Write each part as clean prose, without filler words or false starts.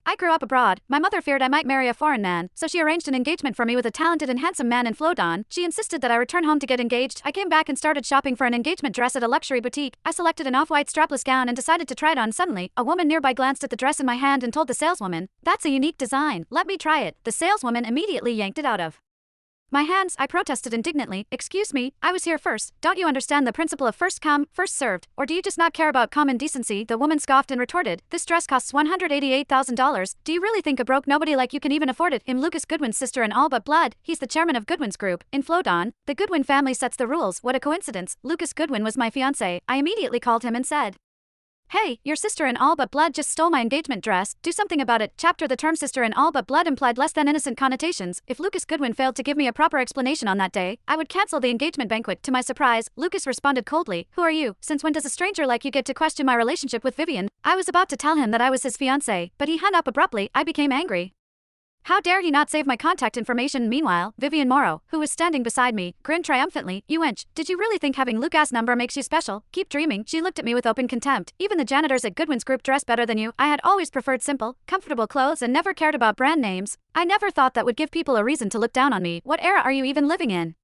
I grew up abroad. My mother feared I might marry a foreign man, so she arranged an engagement for me with a talented and handsome man in Flodon. She insisted that I return home to get engaged. I came back and started shopping for an engagement dress at a luxury boutique. I selected an off-white strapless gown and decided to try it on. Suddenly, a woman nearby glanced at the dress in my hand and told the saleswoman, "That's a unique design. Let me try it." The saleswoman immediately yanked it out of my hands. I protested indignantly. "Excuse me, I was here first. Don't you understand the principle of first come, first served? Or do you just not care about common decency?" The woman scoffed and retorted, "This dress costs $188,000. Do you really think a broke nobody like you can even afford it?" I'm Lucas Goodwin's sister in all but blood. He's the chairman of Goodwin's Group. In Flodon, the Goodwin family sets the rules. What a coincidence. Lucas Goodwin was my fiancé. I immediately called him and said, "Hey, your sister in all but blood just stole my engagement dress. Do something about it." Chapter The term sister in all but blood implied less than innocent connotations. If Lucas Goodwin failed to give me a proper explanation on that day, I would cancel the engagement banquet. To my surprise, Lucas responded coldly, "Who are you? Since when does a stranger like you get to question my relationship with Vivian?" I was about to tell him that I was his fiancé, but he hung up abruptly. I became angry. How dare he not save my contact information? Meanwhile, Vivian Morrow, who was standing beside me, grinned triumphantly. "You wench, did you really think having Lucas' number makes you special? Keep dreaming." She looked at me with open contempt. "Even the janitors at Goodwin's Group dress better than you." I had always preferred simple, comfortable clothes and never cared about brand names. I never thought that would give people a reason to look down on me. What era are you even living in?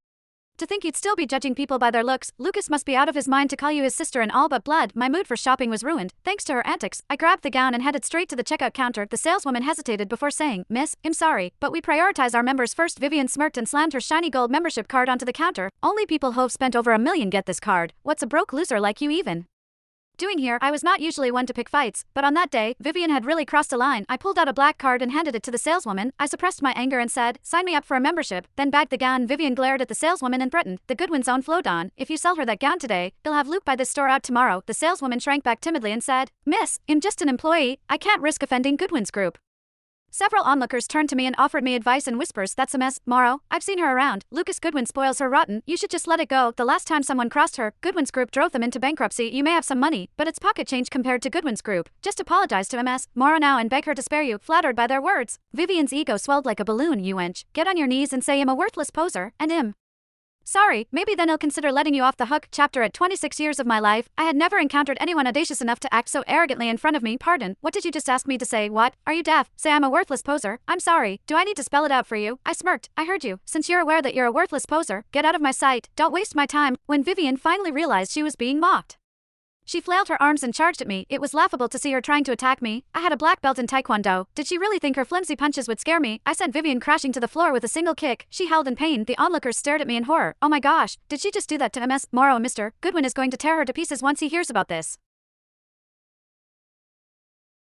To think you'd still be judging people by their looks. Lucas must be out of his mind to call you his sister in all but blood. My mood for shopping was ruined. Thanks to her antics, I grabbed the gown and headed straight to the checkout counter. The saleswoman hesitated before saying, "Miss, I'm sorry, but we prioritize our members first." Vivian smirked and slammed her shiny gold membership card onto the counter. "Only people who've spent over $1 million get this card. What's a broke loser like you even doing here?" I was not usually one to pick fights, but on that day, Vivian had really crossed a line. I pulled out a black card and handed it to the saleswoman. I suppressed my anger and said, "Sign me up for a membership," then bagged the gown. Vivian glared at the saleswoman and threatened, "The Goodwin's own Flodon. If you sell her that gown today, they'll have Luke buy this store out tomorrow." The saleswoman shrank back timidly and said, "Miss, I'm just an employee. I can't risk offending Goodwin's Group." Several onlookers turned to me and offered me advice in whispers. "That's a mess, Morrow. I've seen her around. Lucas Goodwin spoils her rotten. You should just let it go. The last time someone crossed her, Goodwin's Group drove them into bankruptcy. You may have some money, but it's pocket change compared to Goodwin's Group. Just apologize to MS Morrow now and beg her to spare you." Flattered by their words, Vivian's ego swelled like a balloon. "You wench, get on your knees and say I'm a worthless poser, and sorry, maybe then he'll consider letting you off the hook." Chapter At 26 years of my life, I had never encountered anyone audacious enough to act so arrogantly in front of me. "Pardon, what did you just ask me to say?" "What? Are you deaf? Say I'm a worthless poser." "I'm sorry, do I need to spell it out for you?" I smirked. "I heard you. Since you're aware that you're a worthless poser, get out of my sight. Don't waste my time." When Vivian finally realized she was being mocked, she flailed her arms and charged at me. It was laughable to see her trying to attack me. I had a black belt in Taekwondo. Did she really think her flimsy punches would scare me? I sent Vivian crashing to the floor with a single kick. She howled in pain. The onlookers stared at me in horror. "Oh my gosh, did she just do that to MS Morrow? Mr. Goodwin is going to tear her to pieces once he hears about this."